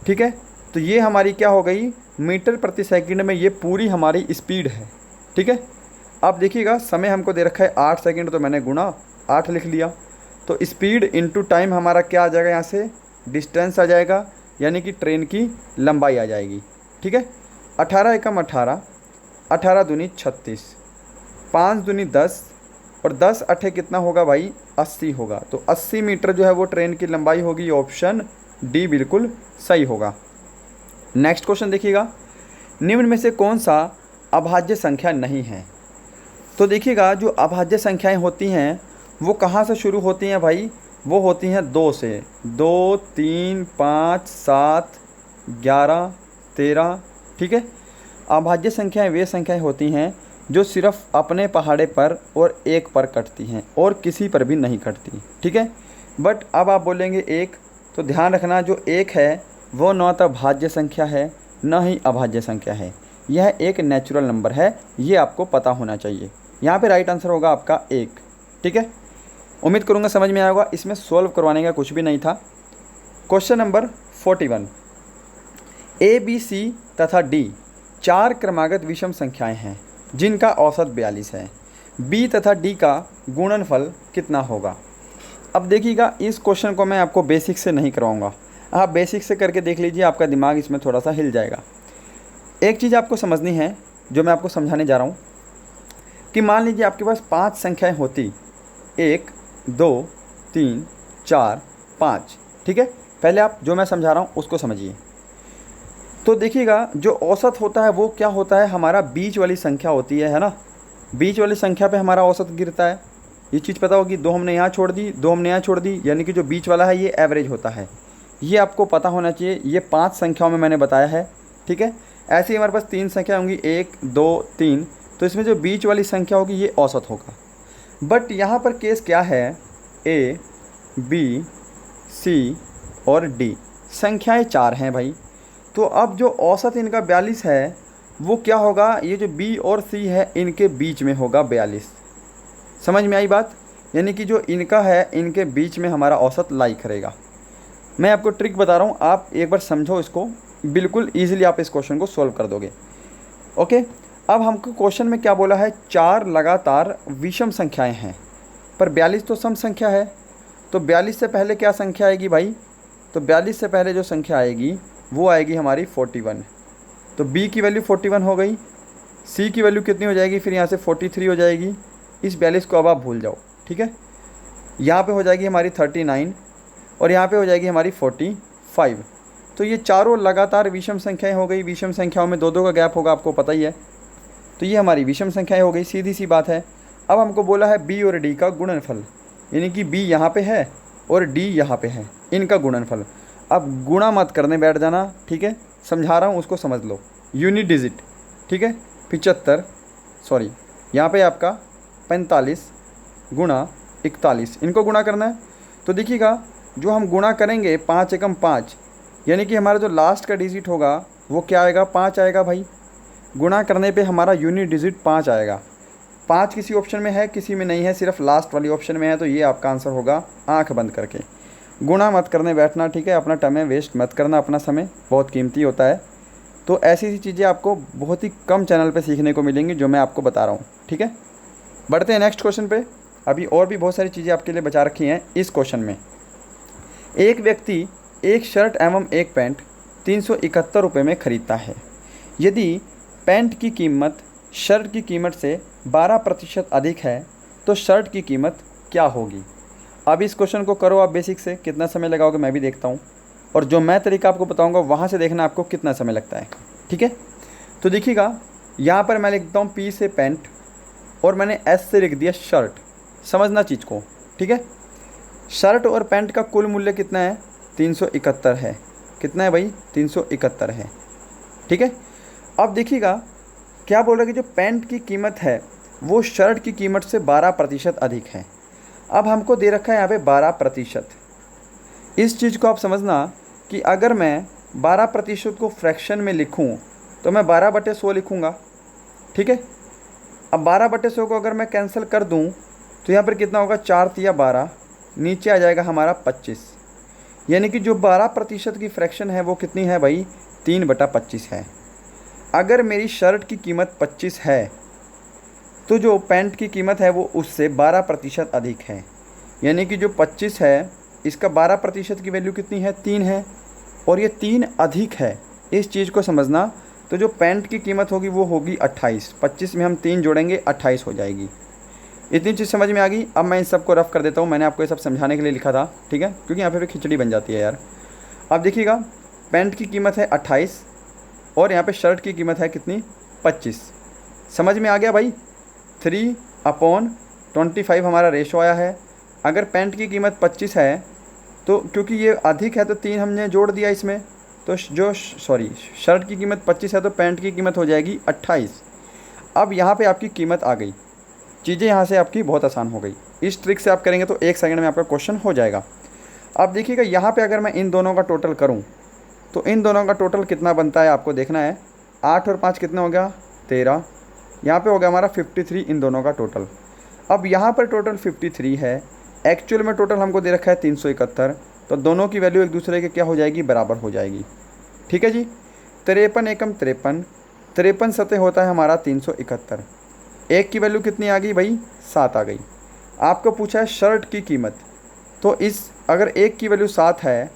ठीक है, तो ये हमारी क्या हो गई, मीटर प्रति सेकंड में ये पूरी हमारी स्पीड है। ठीक है, अब देखिएगा समय हमको दे रखा है 8 सेकंड, तो मैंने गुणा 8 लिख लिया। तो स्पीड इनटू टाइम हमारा क्या आ जाएगा, यहाँ से डिस्टेंस आ जाएगा, यानी कि ट्रेन की लंबाई आ जाएगी। ठीक है, 18 एकम 18, 18 दूनी 36, 5 दूनी 10 और 10 अठे कितना होगा भाई 80 होगा। तो 80 मीटर जो है वो ट्रेन की लंबाई होगी। ऑप्शन डी बिल्कुल सही होगा। नेक्स्ट क्वेश्चन देखिएगा, निम्न में से कौन सा अभाज्य संख्या नहीं है। तो देखिएगा जो अभाज्य संख्याएं होती हैं वो कहाँ से शुरू होती हैं भाई, वो होती हैं 2 से। 2, 3, 5, 7, 11, 13। ठीक है, अभाज्य संख्याएं वे संख्याएं होती हैं जो सिर्फ अपने पहाड़े पर और एक पर कटती हैं और किसी पर भी नहीं कटती। ठीक है, बट अब आप बोलेंगे एक, तो ध्यान रखना जो एक है वो न तो भाज्य संख्या है न ही अभाज्य संख्या है, यह एक नेचुरल नंबर है, ये आपको पता होना चाहिए। यहाँ पे राइट आंसर होगा आपका एक। ठीक है, उम्मीद करूँगा समझ में आया होगा, इसमें सॉल्व करवाने का कुछ भी नहीं था। क्वेश्चन नंबर 41, ए, बी, सी तथा डी 4 क्रमागत विषम संख्याएं हैं जिनका औसत 42 है। बी तथा डी का गुणनफल कितना होगा। अब देखिएगा इस क्वेश्चन को मैं आपको बेसिक से नहीं करवाऊंगा, आप बेसिक से करके देख लीजिए, आपका दिमाग इसमें थोड़ा सा हिल जाएगा। एक चीज़ आपको समझनी है जो मैं आपको समझाने जा रहा हूँ कि मान लीजिए आपके पास 5 संख्याएं होती, 1, 2, 3, 4, 5। ठीक है, पहले आप जो मैं समझा रहा हूँ उसको समझिए। तो देखिएगा जो औसत होता है वो क्या होता है, हमारा बीच वाली संख्या होती है ना। बीच वाली संख्या पे हमारा औसत गिरता है। ये चीज़ पता होगी, 2 हमने यहाँ छोड़ दी, 2 हमने यहाँ छोड़ दी, यानी कि जो बीच वाला है ये एवरेज होता है। ये आपको पता होना चाहिए। ये 5 संख्याओं में मैंने बताया है। ठीक है, ऐसे ही हमारे पास 3 संख्या होंगी, 1, 2, 3, तो इसमें जो बीच वाली संख्या होगी ये औसत होगा। बट यहाँ पर केस क्या है, ए, बी, सी और डी संख्याएँ 4 हैं भाई। तो अब जो औसत इनका 42 है वो क्या होगा, ये जो बी और सी है इनके बीच में होगा 42। समझ में आई बात, यानी कि जो इनका है इनके बीच में हमारा औसत लाई करेगा। मैं आपको ट्रिक बता रहा हूँ, आप एक बार समझो इसको, बिल्कुल ईजिली आप इस क्वेश्चन को सॉल्व कर दोगे। ओके, अब हमको क्वेश्चन में क्या बोला है, 4 लगातार विषम संख्याएं हैं, पर 42 तो सम संख्या है। तो 42 से पहले क्या संख्या आएगी भाई, तो 42 से पहले जो संख्या आएगी वो आएगी हमारी 41। तो बी की वैल्यू 41 हो गई, सी की वैल्यू कितनी हो जाएगी, फिर यहाँ से 43 हो जाएगी। इस 42 को अब आप भूल जाओ। ठीक है, यहाँ पे हो जाएगी हमारी 39 और यहाँ पे हो जाएगी हमारी 45। तो ये चारों लगातार विषम संख्याएं हो गई। विषम संख्याओं में 2-2 का गैप होगा, आपको पता ही है। तो ये हमारी विषम संख्याएं हो गई, सीधी सी बात है। अब हमको बोला है बी और डी का गुणनफल, यानी कि बी यहाँ पे है और डी यहाँ पे है, इनका गुणनफल। अब गुणा मत करने बैठ जाना। ठीक है, समझा रहा हूँ उसको समझ लो। यूनिट डिजिट, ठीक है, 75, सॉरी यहाँ पे आपका 45 गुणा 41, इनको गुणा करना है। तो देखिएगा जो हम गुणा करेंगे 5 एकम 5, यानी कि हमारा जो लास्ट का डिजिट होगा वो क्या आएगा, 5 आएगा भाई। गुणा करने पे हमारा यूनिट डिजिट 5 आएगा। 5 किसी ऑप्शन में है, किसी में नहीं है, सिर्फ लास्ट वाली ऑप्शन में है। तो ये आपका आंसर होगा, आंख बंद करके। गुणा मत करने बैठना। ठीक है, अपना टाइम वेस्ट मत करना, अपना समय बहुत कीमती होता है। तो ऐसी सी चीज़ें आपको बहुत ही कम चैनल पे सीखने को मिलेंगी जो मैं आपको बता रहा हूँ। ठीक है, बढ़ते हैं नेक्स्ट क्वेश्चन पे। अभी और भी बहुत सारी चीज़ें आपके लिए बचा रखी हैं इस क्वेश्चन में। एक व्यक्ति एक शर्ट एवं एक पैंट 371 रुपये में ख़रीदता है। यदि पैंट की कीमत शर्ट की कीमत से 12% अधिक है तो शर्ट की कीमत क्या होगी। अब इस क्वेश्चन को करो आप बेसिक से, कितना समय लगाओगे मैं भी देखता हूँ, और जो मैं तरीका आपको बताऊँगा वहाँ से देखना आपको कितना समय लगता है। ठीक है, तो देखिएगा यहाँ पर मैं लिखता हूँ पी से पैंट और मैंने एस से लिख दिया शर्ट। समझना चीज़ को। ठीक है, शर्ट और पैंट का कुल मूल्य कितना है, 371 है। कितना है भाई, 371 है। ठीक है, अब देखिएगा क्या बोल रहा है कि जो पैंट की कीमत है वो शर्ट की कीमत से 12% अधिक है। अब हमको दे रखा है यहाँ पे 12%। इस चीज़ को आप समझना कि अगर मैं 12% को फ्रैक्शन में लिखूँ तो मैं 12/100 लिखूँगा। ठीक है, अब 12/100 को अगर मैं कैंसिल कर दूँ तो यहाँ पर कितना होगा, 4 तिया 12, नीचे आ जाएगा हमारा 25। यानी कि जो 12% की फ्रैक्शन है वो कितनी है भाई, 3/25 है। अगर मेरी शर्ट की कीमत 25 है तो जो पैंट की कीमत है वो उससे 12% अधिक है। यानी कि जो 25 है इसका 12% की वैल्यू कितनी है, 3 है। और ये 3 अधिक है, इस चीज़ को समझना। तो जो पैंट की कीमत होगी वो होगी 28, 25 में हम 3 जोड़ेंगे 28 हो जाएगी। इतनी चीज़ समझ में आ गई। अब मैं इन सबको रफ कर देता हूँ, मैंने आपको ये सब समझाने के लिए लिखा था, ठीक है, क्योंकि यहाँ पे भी खिचड़ी बन जाती है यार। अब देखिएगा, पैंट की कीमत है 28 और यहाँ पे शर्ट की कीमत है कितनी, 25। समझ में आ गया भाई। 3/25 हमारा रेशो आया है। अगर पैंट की कीमत 25 है तो क्योंकि ये अधिक है तो 3 हमने जोड़ दिया इसमें, तो शर्ट की कीमत 25 है तो पैंट की कीमत हो जाएगी 28। अब यहाँ पे आपकी कीमत आ गई, चीज़ें यहाँ से आपकी बहुत आसान हो गई। इस ट्रिक से आप करेंगे तो 1 सेकंड में आपका क्वेश्चन हो जाएगा। अब देखिएगा यहाँ पे अगर मैं इन दोनों का टोटल करूँ तो इन दोनों का टोटल कितना बनता है आपको देखना है। 8 और 5 कितना हो गया, 13। यहाँ पे हो गया हमारा 53 इन दोनों का टोटल। अब यहाँ पर टोटल 53 है, एक्चुअल में टोटल हमको दे रखा है 371, तो दोनों की वैल्यू एक दूसरे के क्या हो जाएगी, बराबर हो जाएगी। ठीक है जी। 53 एकम 53, 53 सतह होता है हमारा 371। एक की वैल्यू कितनी आ गई भाई, 7 आ गई। आपको पूछा है शर्ट की कीमत, तो इस अगर एक की वैल्यू 7 है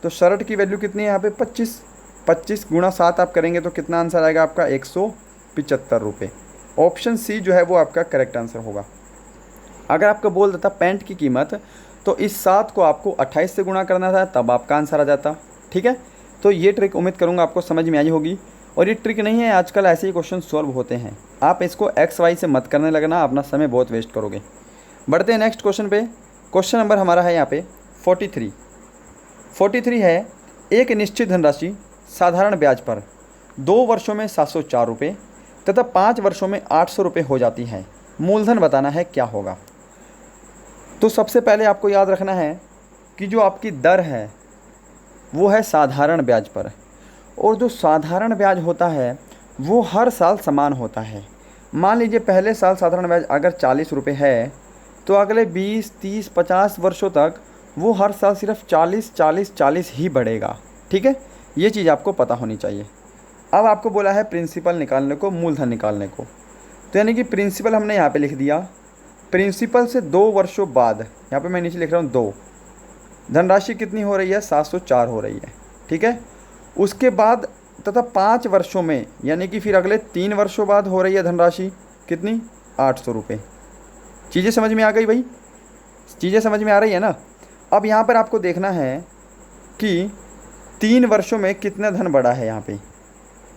तो शर्ट की वैल्यू कितनी है यहाँ पे 25। 25 गुणा 7 आप करेंगे तो कितना आंसर आएगा आपका, 175 रुपये। ऑप्शन सी जो है वो आपका करेक्ट आंसर होगा। अगर आपको बोल देता पैंट की कीमत तो इस 7 को आपको 28 से गुणा करना था, तब आपका आंसर आ जाता। ठीक है, तो ये ट्रिक उम्मीद करूँगा आपको समझ में आई होगी। और ये ट्रिक नहीं है, आजकल ऐसे ही क्वेश्चन सॉल्व होते हैं, आप इसको एक्स वाई से मत करने लगना, अपना समय बहुत वेस्ट करोगे। बढ़ते हैं नेक्स्ट क्वेश्चन पे। क्वेश्चन नंबर हमारा है यहाँ पे 43 है, एक निश्चित धनराशि साधारण ब्याज पर 2 वर्षों में 704 रुपये तथा 5 वर्षों में 800 रुपये हो जाती है, मूलधन बताना है क्या होगा। तो सबसे पहले आपको याद रखना है कि जो आपकी दर है वो है साधारण ब्याज पर, और जो साधारण ब्याज होता है वो हर साल समान होता है। मान लीजिए पहले साल साधारण ब्याज अगर 40 रुपये है तो अगले 20, 30, 50 वर्षों तक वो हर साल सिर्फ 40 ही बढ़ेगा। ठीक है, ये चीज़ आपको पता होनी चाहिए। अब आपको बोला है प्रिंसिपल निकालने को, मूलधन निकालने को, तो यानी कि प्रिंसिपल हमने यहाँ पे लिख दिया। प्रिंसिपल से 2 वर्षों बाद, यहाँ पे मैं नीचे लिख रहा हूँ 2, धनराशि कितनी हो रही है, 704 हो रही है। ठीक है, उसके बाद तथा 5 वर्षों में यानी कि फिर अगले 3 वर्षों बाद हो रही है धनराशि कितनी, 800 रुपये। चीज़ें समझ में आ गई भाई, चीज़ें समझ में आ रही है ना। अब यहाँ पर आपको देखना है कि 3 वर्षों में कितना धन बढ़ा है। यहाँ पे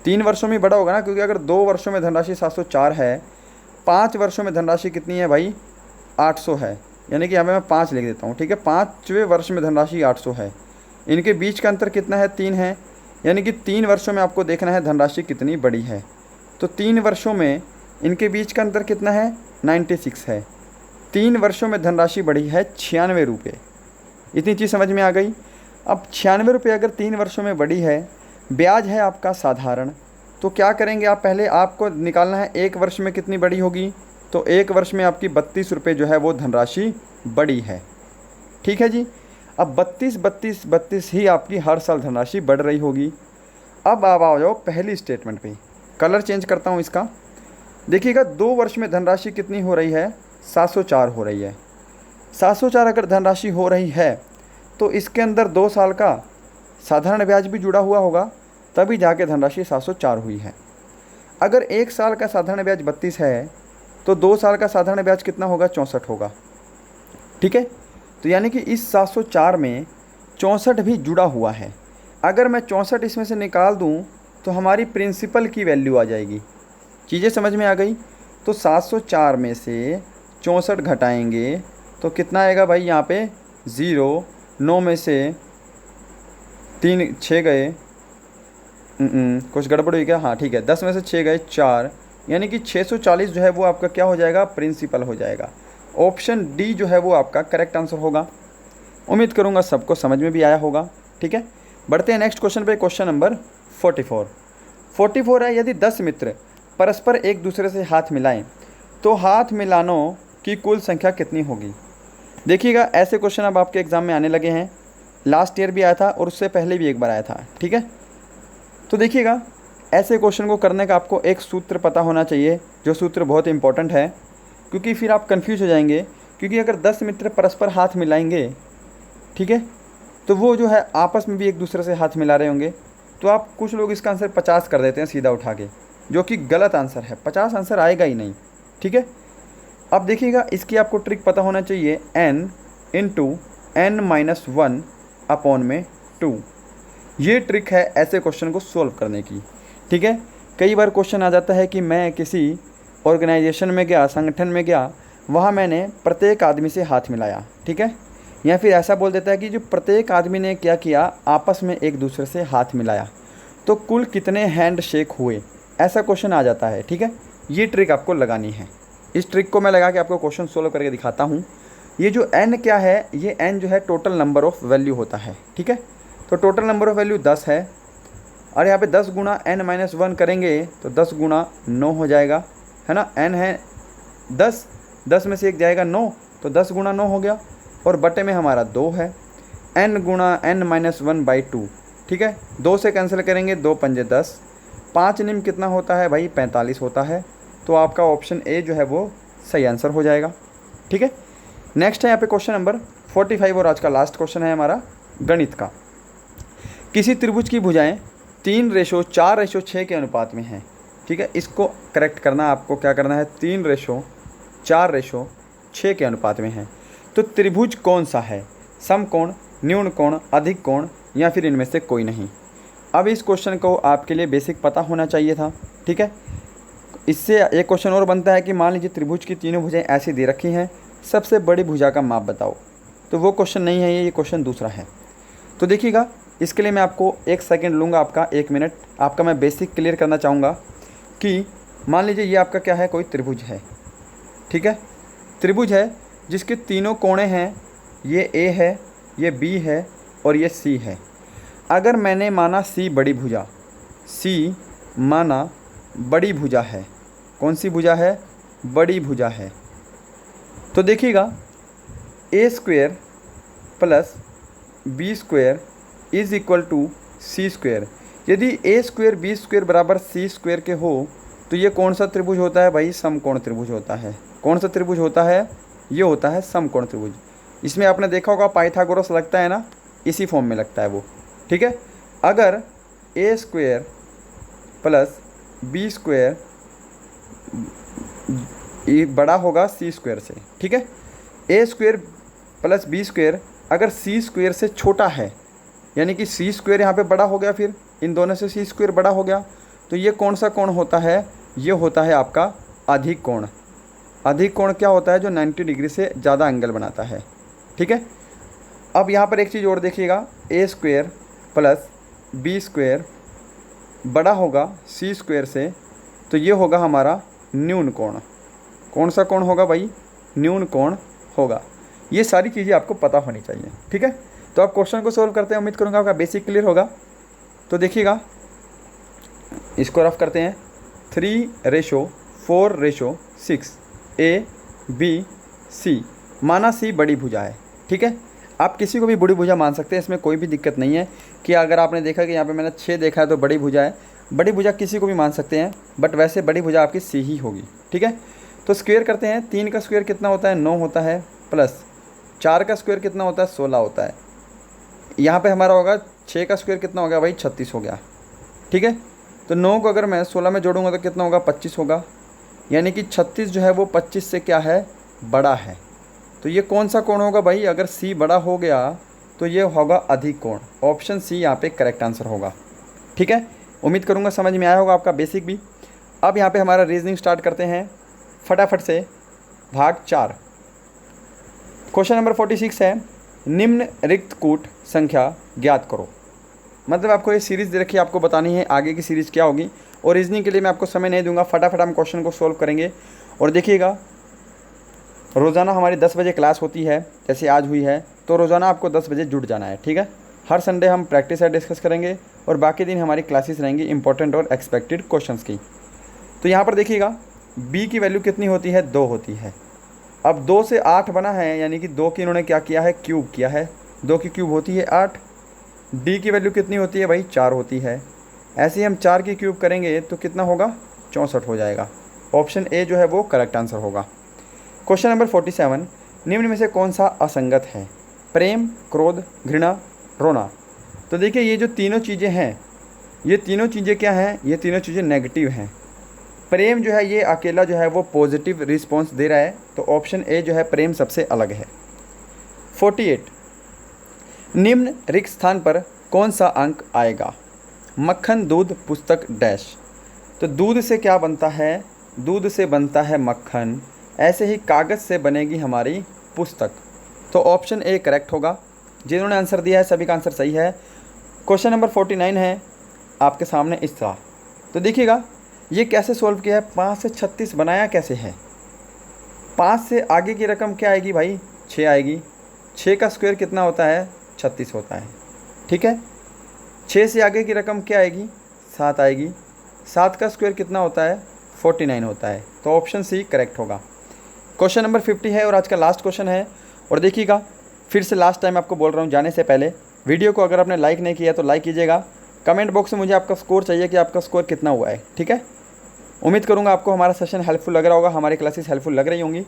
3 वर्षों में बड़ा होगा ना, क्योंकि अगर 2 वर्षों में धनराशि 704 है, 5 वर्षों में धनराशि कितनी है भाई, 800 है। यानी कि यहाँ पे मैं 5 लिख देता हूँ। ठीक है, 5वें वर्ष में धनराशि 800 है, इनके बीच का अंतर कितना है, 3 है। यानी कि 3 वर्षों में आपको देखना है धनराशि कितनी बड़ी है। तो 3 वर्षों में इनके बीच का अंतर कितना है, 96 है। 3 वर्षों में धनराशि बढ़ी है 96 रुपये। इतनी चीज़ समझ में आ गई। अब 96 रुपये अगर 3 वर्षों में बढ़ी है, ब्याज है आपका साधारण, तो क्या करेंगे आप, पहले आपको निकालना है 1 वर्ष में कितनी बड़ी होगी। तो 1 वर्ष में आपकी 32 रुपये जो है वो धनराशि बड़ी है। ठीक है जी। अब 32 ही आपकी हर साल धनराशि बढ़ रही होगी। अब आप आ जाओ पहली स्टेटमेंट पे, कलर चेंज करता हूँ इसका। देखिएगा 2 वर्ष में धनराशि कितनी हो रही है, 704 हो रही है। 704 अगर धनराशि हो रही है तो इसके अंदर 2 साल का साधारण ब्याज भी जुड़ा हुआ होगा, तभी जाके धनराशि 704 हुई है। अगर 1 साल का साधारण ब्याज 32 है तो 2 साल का साधारण ब्याज कितना होगा, 64 होगा। ठीक है, तो यानी कि इस 704 में 64 भी जुड़ा हुआ है। अगर मैं 64 इसमें से निकाल दूं तो हमारी प्रिंसिपल की वैल्यू आ जाएगी। चीज़ें समझ में आ गई। तो 704 में से 64 घटाएंगे तो कितना आएगा भाई, यहाँ पे 0, 9 में से 3 6 गए, कुछ गड़बड़ हुई क्या, हाँ ठीक है, 10 में से 6 गए 4, यानी कि 640 जो है वो आपका क्या हो जाएगा, प्रिंसिपल हो जाएगा। ऑप्शन डी जो है वो आपका करेक्ट आंसर होगा। उम्मीद करूँगा सबको समझ में भी आया होगा। ठीक है, बढ़ते हैं नेक्स्ट क्वेश्चन पे। क्वेश्चन नंबर 44 है, यदि 10 मित्र परस्पर एक दूसरे से हाथ मिलाएं तो हाथ मिलानों की कुल संख्या कितनी होगी। देखिएगा ऐसे क्वेश्चन अब आपके एग्ज़ाम में आने लगे हैं, लास्ट ईयर भी आया था और उससे पहले भी एक बार आया था। ठीक है, तो देखिएगा ऐसे क्वेश्चन को करने का आपको एक सूत्र पता होना चाहिए, जो सूत्र बहुत इंपॉर्टेंट है, क्योंकि फिर आप कंफ्यूज हो जाएंगे। क्योंकि अगर 10 मित्र परस्पर हाथ मिलाएंगे, ठीक है, तो वो जो है आपस में भी एक दूसरे से हाथ मिला रहे होंगे। तो आप कुछ लोग इसका आंसर 50 कर देते हैं सीधा उठा के, जो कि गलत आंसर है। 50 आंसर आएगा ही नहीं, ठीक है। अब देखिएगा, इसकी आपको ट्रिक पता होना चाहिए, n into n minus 1 upon में 2। ये ट्रिक है ऐसे क्वेश्चन को सोल्व करने की, ठीक है। कई बार क्वेश्चन आ जाता है कि मैं किसी ऑर्गेनाइजेशन में गया, संगठन में गया, वहाँ मैंने प्रत्येक आदमी से हाथ मिलाया, ठीक है। या फिर ऐसा बोल देता है कि जो प्रत्येक आदमी ने क्या किया, आपस में एक दूसरे से हाथ मिलाया, तो कुल कितने हैंड शेक हुए, ऐसा क्वेश्चन आ जाता है, ठीक है। ये ट्रिक आपको लगानी है। इस ट्रिक को मैं लगा के आपको क्वेश्चन सोल्व करके दिखाता हूँ। ये जो n क्या है, ये n जो है टोटल नंबर ऑफ़ वैल्यू होता है, ठीक है। तो टोटल नंबर ऑफ़ वैल्यू 10 है, और यहाँ पे 10 गुणा n माइनस 1 करेंगे तो 10 गुणा 9 हो जाएगा, है ना। n है 10, 10 में से 1 जाएगा 9, तो 10 गुणा 9 हो गया, और बटे में हमारा 2 है, n गुणा n माइनस 1 बाई 2, ठीक है। 2 से कैंसिल करेंगे, 2 पंजे 10, 5 निम कितना होता है भाई, 45 होता है। तो आपका ऑप्शन ए जो है वो सही आंसर हो जाएगा, ठीक है। नेक्स्ट है यहाँ पे क्वेश्चन नंबर 45, और आज का लास्ट क्वेश्चन है हमारा गणित का। किसी त्रिभुज की भुजाएं 3:4:6 के अनुपात में हैं, ठीक है। इसको करेक्ट करना, आपको क्या करना है, 3:4:6 के अनुपात में है। तो त्रिभुज कौन सा है, समकोण, न्यून कोण, अधिक कोण, या फिर इनमें से कोई नहीं। अब इस क्वेश्चन को आपके लिए बेसिक पता होना चाहिए था, ठीक है। इससे एक क्वेश्चन और बनता है कि मान लीजिए त्रिभुज की तीनों भुजाएं ऐसी दे रखी हैं, सबसे बड़ी भुजा का माप बताओ। तो वो क्वेश्चन नहीं है ये क्वेश्चन दूसरा है। तो देखिएगा, इसके लिए मैं आपको 1 सेकंड लूँगा, आपका 1 मिनट आपका मैं बेसिक क्लियर करना चाहूँगा कि मान लीजिए ये आपका क्या है, कोई त्रिभुज है, ठीक है। त्रिभुज है जिसके तीनों कोणे हैं, ये ए है, ये बी है, और ये सी है। अगर मैंने माना सी बड़ी भुजा, सी माना बड़ी भुजा है, कौन सी भुजा है, बड़ी भुजा है, तो देखिएगा A square plus B square is equal to C square. यदि ए स्क्वेयर बी स्क्वेयर बराबर सी स्क्वेयर के हो तो ये कौन सा त्रिभुज होता है भाई, समकोण त्रिभुज होता है। कौन सा त्रिभुज होता है, ये होता है समकोण त्रिभुज। इसमें आपने देखा होगा पाइथागोरस लगता है ना, इसी फॉर्म में लगता है वो, ठीक है। अगर ए स्क्वेयर प्लस बी स्क्वेयर ये बड़ा होगा सी स्क्वेयर से, ठीक है। ए स्क्वेयर प्लस बी स्क्वेयर अगर सी स्क्वेयर से छोटा है, यानी कि सी स्क्वेयर यहाँ पे बड़ा हो गया, फिर इन दोनों से सी स्क्वेयर बड़ा हो गया, तो ये कौन सा कोण होता है, ये होता है आपका अधिक कोण। अधिक कोण क्या होता है, जो 90 डिग्री से ज़्यादा एंगल बनाता है, ठीक है। अब यहाँ पर एक चीज़ और देखिएगा, A square plus B square बड़ा होगा सी स्क्वेयर से, तो ये होगा हमारा न्यून कोण। कौन सा कोण होगा भाई, न्यून कोण होगा। ये सारी चीज़ें आपको पता होनी चाहिए, ठीक है। तो आप क्वेश्चन को सोल्व करते हैं, उम्मीद करूँगा आपका बेसिक क्लियर होगा। तो देखिएगा, इसको रफ करते हैं, 3:4:6 ए बी सी, माना सी बड़ी भुजा है, ठीक है। आप किसी को भी बड़ी भुजा मान सकते हैं, इसमें कोई भी दिक्कत नहीं है। कि अगर आपने देखा कि यहाँ पे मैंने 6 देखा है तो बड़ी भुजा है, बड़ी भुजा किसी को भी मान सकते हैं, बट वैसे बड़ी भुजा आपकी सी ही होगी, ठीक है। तो स्क्वायर करते हैं, 3 का स्क्वायर कितना होता है, 9 होता है, प्लस 4 का स्क्वायर कितना होता है, 16 होता है। यहाँ पे हमारा होगा 6 का स्क्वायर कितना हो गया भाई, 36 हो गया, ठीक है। तो 9 को अगर मैं 16 में जोड़ूंगा तो कितना होगा, 25 होगा। यानी कि 36 जो है वो 25 से क्या है, बड़ा है। तो ये कौन सा कोण होगा भाई, अगर सी बड़ा हो गया तो ये होगा अधिक कोण। ऑप्शन सी यहाँ पे करेक्ट आंसर होगा, ठीक है। उम्मीद करूँगा समझ में आया होगा आपका बेसिक भी। अब यहाँ पे हमारा रीजनिंग स्टार्ट करते हैं फटाफट से। भाग 4, क्वेश्चन नंबर 46 है, निम्न रिक्त कूट संख्या ज्ञात करो। मतलब आपको ये सीरीज़ दे रखी है, आपको बतानी है आगे की सीरीज़ क्या होगी। और रीजनिंग के लिए मैं आपको समय नहीं दूंगा, फटाफट हम क्वेश्चन को सोल्व करेंगे। और देखिएगा, रोज़ाना हमारी 10 बजे क्लास होती है, जैसे आज हुई है, तो रोज़ाना आपको 10 बजे जुड़ जाना है, ठीक है। हर संडे हम प्रैक्टिस है डिस्कस करेंगे, और बाकी दिन हमारी क्लासेस रहेंगी इंपॉर्टेंट और एक्सपेक्टेड क्वेश्चंस की। तो यहाँ पर देखिएगा, b की वैल्यू कितनी होती है, 2 होती है। अब 2 से 8 बना है, यानी कि 2 की इन्होंने क्या किया है, क्यूब किया है। 2 की क्यूब होती है 8। d की वैल्यू कितनी होती है भाई, 4 होती है। ऐसे ही हम 4 की क्यूब करेंगे तो कितना होगा, 64 हो जाएगा। ऑप्शन ए जो है वो करेक्ट आंसर होगा। क्वेश्चन नंबर 47, निम्न में से कौन सा असंगत है, प्रेम, क्रोध, घृणा, रोना। तो देखिए ये जो तीनों चीज़ें हैं, ये तीनों चीज़ें क्या हैं, ये तीनों चीज़ें नेगेटिव हैं। प्रेम जो है ये अकेला जो है वो पॉजिटिव रिस्पॉन्स दे रहा है, तो ऑप्शन ए जो है प्रेम सबसे अलग है। 48, निम्न रिक्त स्थान पर कौन सा अंक आएगा? मक्खन, दूध, पुस्तक, डैश। तो दूध से क्या बनता है? दूध से बनता है मक्खन, ऐसे ही कागज़ से बनेगी हमारी पुस्तक। तो ऑप्शन ए करेक्ट होगा। जिन्होंने आंसर दिया है सभी का आंसर सही है। क्वेश्चन नंबर 49 है आपके सामने इस तरह। तो देखिएगा ये कैसे सॉल्व किया है। 5 से 36 बनाया कैसे है? 5 से आगे की रकम क्या आएगी भाई? 6 आएगी। 6 का स्क्वायर कितना होता है? 36 होता है। ठीक है। 6 से आगे की रकम क्या आएगी? 7 आएगी। 7 का स्क्वायर कितना होता है? 49 होता है। तो ऑप्शन सी करेक्ट होगा। क्वेश्चन नंबर 50 है और आज का लास्ट क्वेश्चन है। और देखिएगा फिर से लास्ट टाइम आपको बोल रहा हूँ, जाने से पहले वीडियो को अगर आपने लाइक नहीं किया तो लाइक कीजिएगा। कमेंट बॉक्स में मुझे आपका स्कोर चाहिए कि आपका स्कोर कितना हुआ है। ठीक है। उम्मीद करूँगा आपको हमारा सेशन हेल्पफुल लग रहा होगा, हमारी क्लासेस हेल्पफुल लग रही होंगी।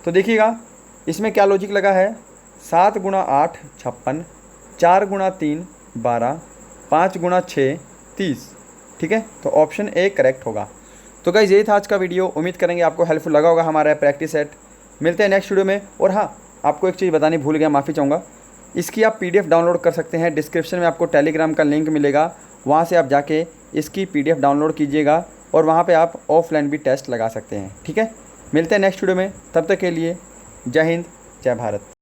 तो देखिएगा इसमें क्या लॉजिक लगा है। 7 गुणा 8 56, 4 गुणा 3 12, 5 गुणा 6 30। ठीक है। तो ऑप्शन ए करेक्ट होगा। तो गाइस यही था आज का वीडियो। उम्मीद करेंगे आपको हेल्पफुल लगा होगा हमारा प्रैक्टिस सेट। मिलते हैं नेक्स्ट वीडियो में। और हाँ, आपको एक चीज़ बतानी भूल गया, माफ़ी चाहूँगा। इसकी आप PDF डाउनलोड कर सकते हैं। डिस्क्रिप्शन में आपको टेलीग्राम का लिंक मिलेगा, वहाँ से आप जाके इसकी PDF डाउनलोड कीजिएगा और वहाँ पे आप ऑफलाइन भी टेस्ट लगा सकते हैं। ठीक है। मिलते हैं नेक्स्ट वीडियो में, तब तक के लिए जय हिंद, जय भारत।